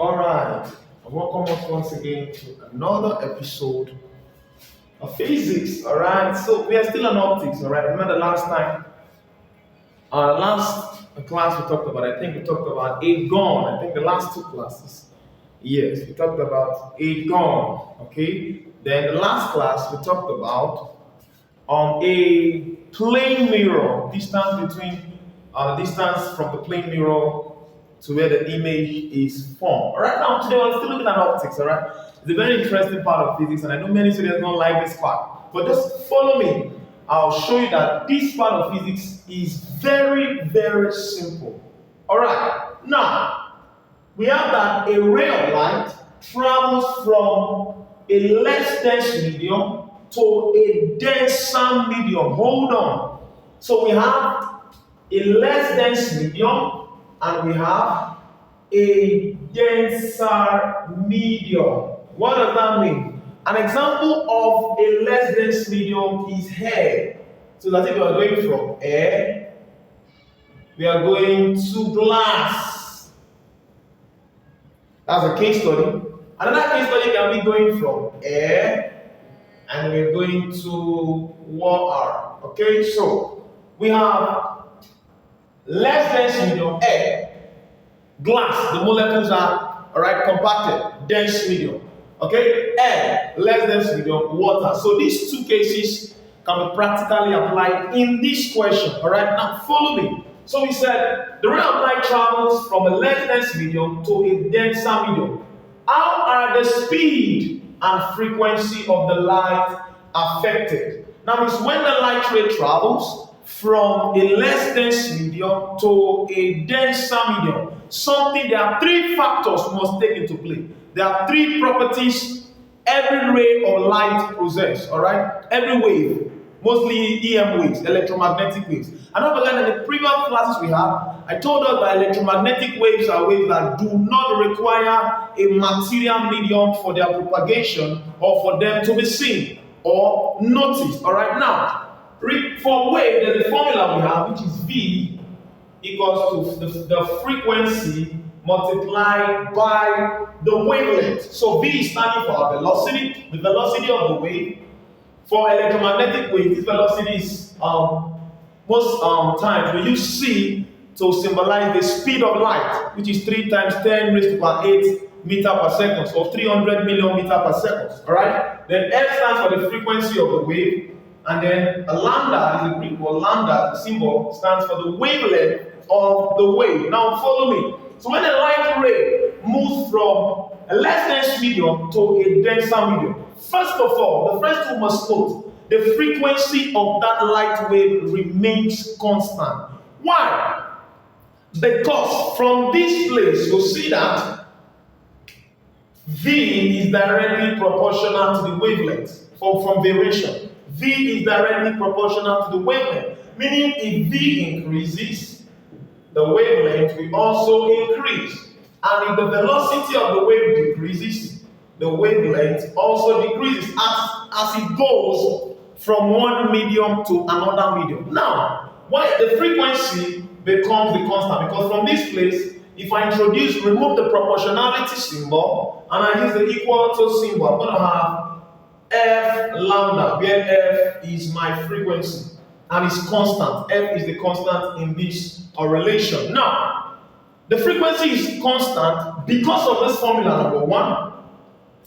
Alright, welcome us once again to another episode of physics. Alright, so we are still on optics. Alright, remember the last time, last class we talked about, I think we talked about a gun. I think the last two classes, yes, we talked about a gun. Okay, then the last class we talked about a plane mirror, distance between distance from the plane mirror to where the image is formed. All right, now today we're still looking at optics. All right, it's a very interesting part of physics, and I know many students don't like this part, but just follow me. I'll show you that this part of physics is very, very simple. All right, now we have that a ray of light travels from a less dense medium to a denser medium. Hold on. So we have a less dense medium and we have a denser medium. What does that mean? An example of a less dense medium is air. So that's if we are going from air, we are going to glass. That's a case study. Another case study can be going from air and we're going to water. Okay, so we have less dense medium, air, glass, the molecules are compacted, dense medium. Okay, air, less dense medium, water. So these two cases can be practically applied in this question. Alright, now follow me. So we said the ray of light travels from a less dense medium to a denser medium. How are the speed and frequency of the light affected? Now it's when the light ray travels from a less dense medium to a denser medium. There are three factors we must take into play. There are three properties every ray of light possesses. Alright? Every wave. Mostly EM waves, electromagnetic waves. And over there in the previous classes we have, I told us that electromagnetic waves are waves that do not require a material medium for their propagation or for them to be seen or noticed. Alright, now, for wave, there's a formula we have, which is V equals to the frequency multiplied by the wavelength. So V is standing for our velocity, the velocity of the wave. For electromagnetic waves, this velocity is most times we use C to symbolize the speed of light, which is 3 times 10 raised to power 8 meter per second, so 300 million meter per second. Alright? Then F stands for the frequency of the wave, and then a lambda is the Greek word lambda, the symbol stands for the wavelength of the wave. Now follow me. So when a light ray moves from a less dense medium to a denser medium, first of all, the first thing we must note, the frequency of that light wave remains constant. Why? Because from this place, you'll see that V is directly proportional to the wavelength from variation. V is directly proportional to the wavelength, meaning if V increases, the wavelength will also increase. And if the velocity of the wave decreases, the wavelength also decreases as it goes from one medium to another medium. Now, why the frequency becomes the constant? Because from this place, if I remove the proportionality symbol, and I use the equal to symbol, I'm going to have F lambda, where F is my frequency, and it's constant. F is the constant in this relation. Now, the frequency is constant because of this formula, number one.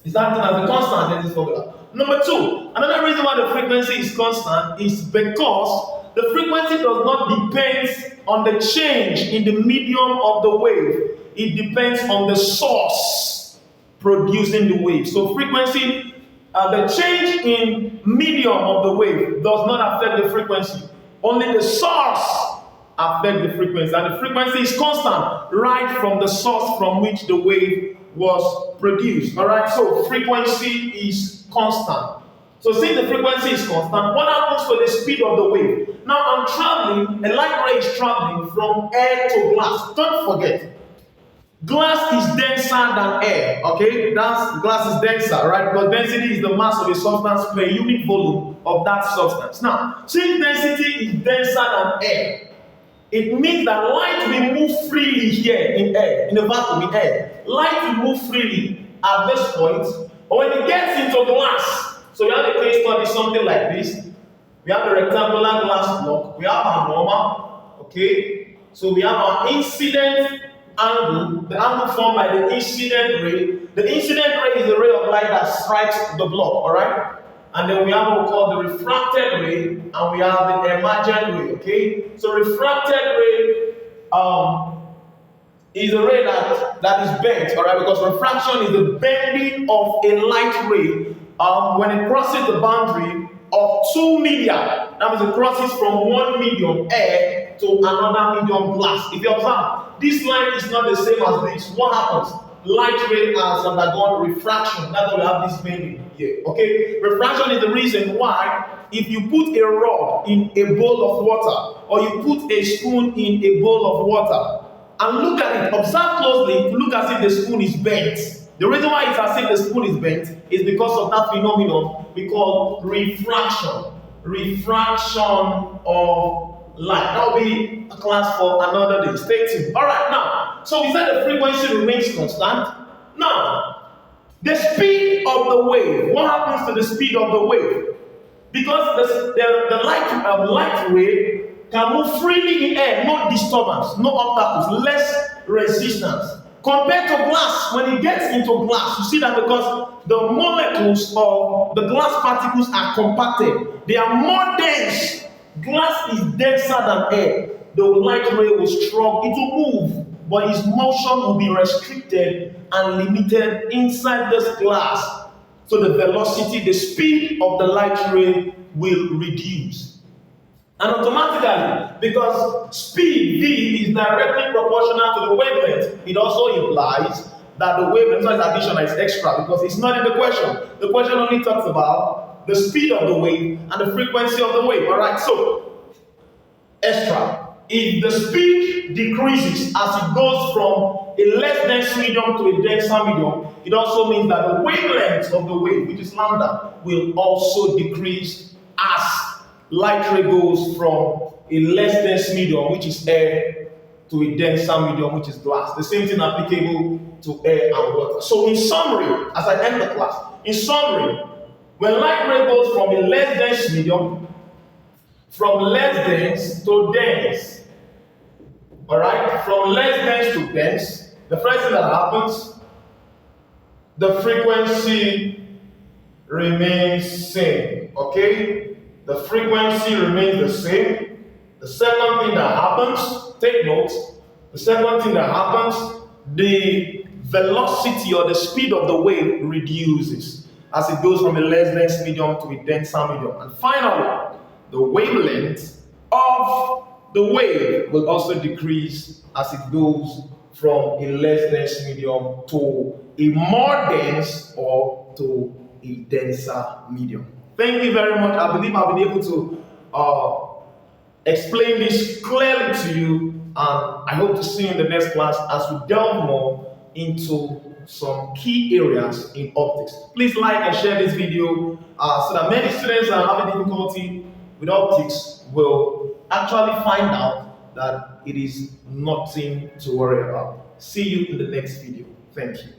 It's acting as a constant in this formula. Number two, another reason why the frequency is constant is because the frequency does not depend on the change in the medium of the wave. It depends on the source producing the wave. So frequency, the change in medium of the wave does not affect the frequency. Only the source affects the frequency. And the frequency is constant right from the source from which the wave was produced. Alright, so frequency is constant. So since the frequency is constant, what happens to the speed of the wave? Now I'm traveling, a light ray is traveling from air to glass. Don't forget, glass is denser than air. Okay, glass is denser, right? Because density is the mass of a substance per unit volume of that substance. Now, since density is denser than air, It means that light will move freely here in air, in the vacuum in air. Light will move freely at this point, but when it gets into glass, so we have a case study something like this. We have a rectangular glass block. We have our normal, okay? So we have our incident angle, the angle formed by the incident ray. The incident ray is the ray of light that strikes the block, all right? And then we have what we call the refracted ray, and we have the emergent ray, okay? So refracted ray is a ray that is bent, all right? Because refraction is the bending of a light ray when it crosses the boundary of two media. That means it crosses from one medium, air, to another medium, glass. If you observe, this line is not the same as this. What happens? Light ray has undergone refraction. That's why we have this bending here. Okay? Refraction is the reason why if you put a rod in a bowl of water, or you put a spoon in a bowl of water, and look at it, observe closely, it will look as if the spoon is bent. The reason why it's as if the spoon is bent is because of that phenomenon we call refraction. Refraction of light. That will be a class for another day. Stay tuned. Alright, now, so we said the frequency remains constant. Now, the speed of the wave. What happens to the speed of the wave? Because the light wave can move freely in air, no disturbance, no obstacles, less resistance. Compared to glass, when it gets into glass, you see that because the molecules of the glass particles are compacted, they are more dense. Glass is denser than air. The light ray will struggle, it will move, but its motion will be restricted and limited inside this glass. So the velocity, the speed of the light ray will reduce. And automatically, because speed v is directly proportional to the wavelength, it also implies that the wavelength, so it's additional, is extra, because it's not in the question. The question only talks about the speed of the wave and the frequency of the wave. Alright, so extra. If the speed decreases as it goes from a less dense medium to a denser medium, it also means that the wavelength of the wave, which is lambda, will also decrease as light ray goes from a less dense medium, which is air, to a denser medium, which is glass. The same thing applicable to air and water. So in summary, as I end the class, in summary, when light ray goes from a less dense medium, from less dense to dense, all right, from less dense to dense, the first thing that happens, the frequency remains same, okay? The frequency remains the same. The second thing that happens, take note, the second thing that happens, the velocity or the speed of the wave reduces as it goes from a less dense medium to a denser medium. And finally, the wavelength of the wave will also decrease as it goes from a less dense medium to a more dense or to a denser medium. Thank you very much. I believe I've been able to explain this clearly to you, and I hope to see you in the next class as we delve more into some key areas in optics. Please like and share this video so that many students that are having difficulty with optics will actually find out that it is nothing to worry about. See you in the next video. Thank you.